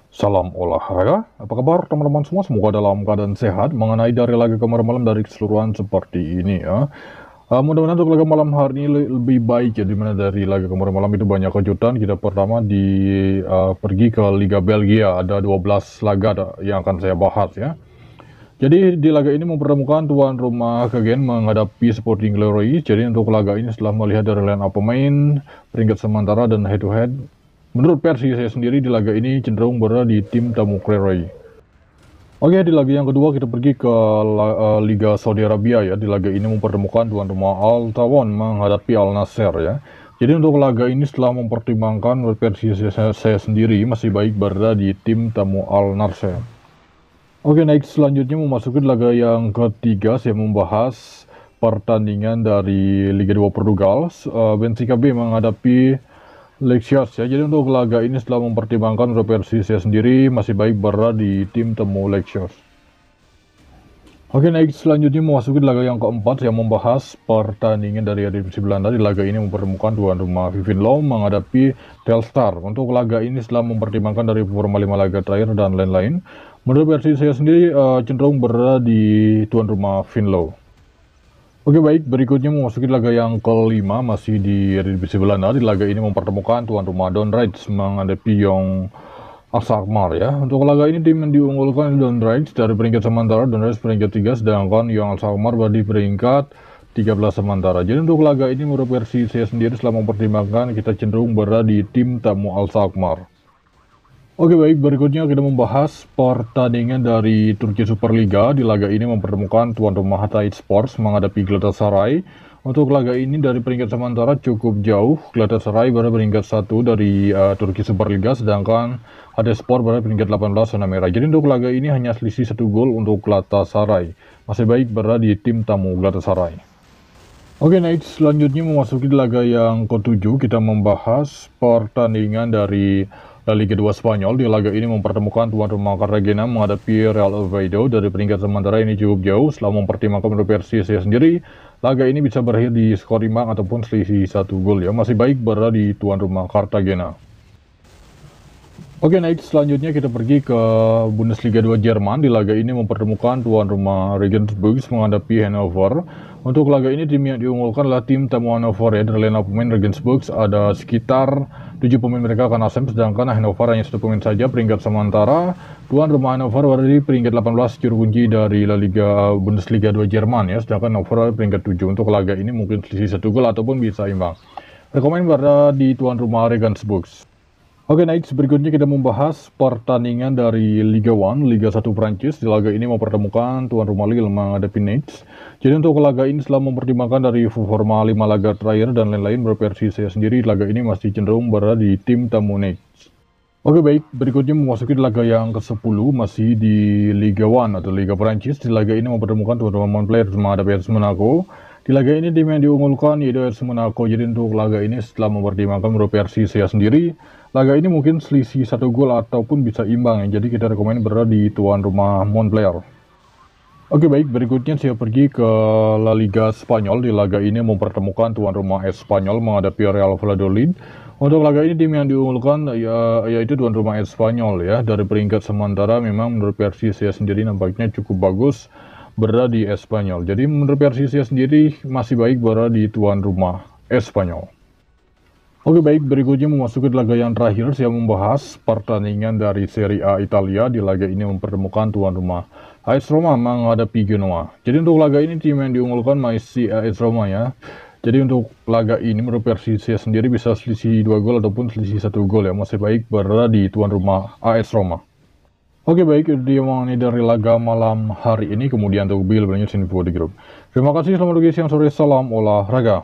Salam olahraga, apa kabar teman-teman semua? Semoga dalam keadaan sehat. Mengenai dari laga kemarin malam dari keseluruhan seperti ini ya. Mudah-mudahan untuk laga malam hari ini lebih baik ya. Dimana dari laga kemarin malam itu banyak kejutan. Kita pertama pergi ke Liga Belgia. Ada 12 laga yang akan saya bahas ya. Jadi di laga ini mempertemukan tuan rumah Kegen menghadapi Sporting Glory. Jadi untuk laga ini setelah melihat dari line up pemain, peringkat sementara dan head to head, menurut versi saya sendiri di laga ini cenderung berada di tim tamu Glory. Oke, di laga yang kedua kita pergi ke Liga Saudi Arabia ya. Di laga ini mempertemukan tuan rumah Al Tawan menghadapi Al Nassr ya. Jadi untuk laga ini setelah mempertimbangkan versi saya sendiri masih baik berada di tim tamu Al Nassr. Oke, next selanjutnya memasuki laga yang ketiga, saya membahas pertandingan dari Liga 2 Portugal. Benfica B menghadapi Lexus ya. Jadi untuk laga ini setelah mempertimbangkan versi saya sendiri masih baik berada di tim temu Lexus. Oke, next selanjutnya memasuki laga yang keempat, saya membahas pertandingan dari divisi Belanda. Di laga ini mempertemukan tuan rumah Vivinlo menghadapi Telstar. Untuk laga ini setelah mempertimbangkan dari performa 5 laga terakhir dan lain-lain, menurut versi saya sendiri cenderung berada di tuan rumah Vinlo. Oke, baik, berikutnya memasuki laga yang kelima masih di divisi Belanda. Di laga ini mempertemukan tuan rumah Dordrecht menghadapi Jong Alkmaar ya. Untuk laga ini tim yang diunggulkan Dordrecht dari peringkat sementara, Dordrecht peringkat 3, sedangkan Jong Alkmaar berada di peringkat 13 sementara. Jadi untuk laga ini menurut versi saya sendiri setelah mempertimbangkan kita cenderung berada di tim tamu Alkmaar. Oke, baik, berikutnya kita membahas pertandingan dari Turki Superliga. Di laga ini mempertemukan tuan rumah Hatay Sports menghadapi Galatasaray. Untuk laga ini dari peringkat sementara cukup jauh. Galatasaray berada peringkat 1 dari Turki Superliga, sedangkan Hatay Sport berada peringkat 18 zona merah. Jadi untuk laga ini hanya selisih 1 gol untuk Galatasaray. Masih baik berada di tim tamu Galatasaray. Oke, next selanjutnya memasuki laga yang ke-7, kita membahas pertandingan dari La Liga 2 Spanyol. Di laga ini mempertemukan tuan rumah Cartagena menghadapi Real Oviedo. Dari peringkat sementara ini cukup jauh. Setelah mempertimbangkan menurut versi saya sendiri, laga ini bisa berakhir di skor imbang ataupun selisih 1 gol ya. Masih baik berada di tuan rumah Cartagena. Oke, next selanjutnya kita pergi ke Bundesliga 2 Jerman. Di laga ini mempertemukan tuan rumah Regensburg menghadapi Hannover. Untuk laga ini tim yang diunggulkan adalah tim tamu Hannover ya. Dari lineup pemain Regensburg ada sekitar 7 pemain mereka akan asing, sedangkan Hannover hanya 1 pemain saja. Peringkat sementara tuan rumah Hannover berada di peringkat 18, juru kunci dari La Liga Bundesliga 2 Jerman ya. Sedangkan Hannover peringkat 7. Untuk laga ini mungkin selisih 1 gol ataupun bisa imbang. Rekomen berada di tuan rumah Regensburg. Oke, next berikutnya kita membahas pertandingan dari Liga 1, Liga 1 Prancis. Di laga ini mempertemukan tuan rumah Lille menghadapi Nice. Jadi untuk laga ini setelah mempertimbangkan dari performa 5 laga terakhir dan lain-lain, berversi saya sendiri, laga ini masih cenderung berada di tim tamu Nice. Oke, baik, berikutnya memasuki laga yang ke-10 masih di Liga 1 atau Liga Prancis. Di laga ini mempertemukan tuan rumah Montpellier menghadapi AS Monaco. Di laga ini tim yang diunggulkan yaitu AS Monaco. Jadi untuk laga ini setelah mempertimbangkan menurut versi saya sendiri, laga ini mungkin selisih 1 gol ataupun bisa imbang ya. Jadi kita rekomend berada di tuan rumah Montpellier. Oke, baik, berikutnya saya pergi ke La Liga Spanyol. Di laga ini mempertemukan tuan rumah Espanyol menghadapi Real Valladolid. Untuk laga ini tim yang diunggulkan yaitu tuan rumah Espanyol ya. Dari peringkat sementara memang menurut versi saya sendiri nampaknya cukup bagus berada di Espanyol. Jadi menurut versi saya sendiri masih baik berada di tuan rumah Espanyol. Oke, baik, berikutnya memasuki laga yang terakhir, saya membahas pertandingan dari Serie A Italia. Di laga ini mempertemukan tuan rumah AS Roma menghadapi Genoa. Jadi untuk laga ini tim yang diunggulkan masih AS Roma ya. Jadi untuk laga ini menurut versi saya sendiri bisa selisih 2 gol ataupun selisih 1 gol ya. Masih baik berada di tuan rumah AS Roma. Oke, baik, itu dia mengenai dari laga malam hari ini. Kemudian untuk Bill News Info di grup. Terima kasih, selamat pagi, siang, sore, salam olahraga.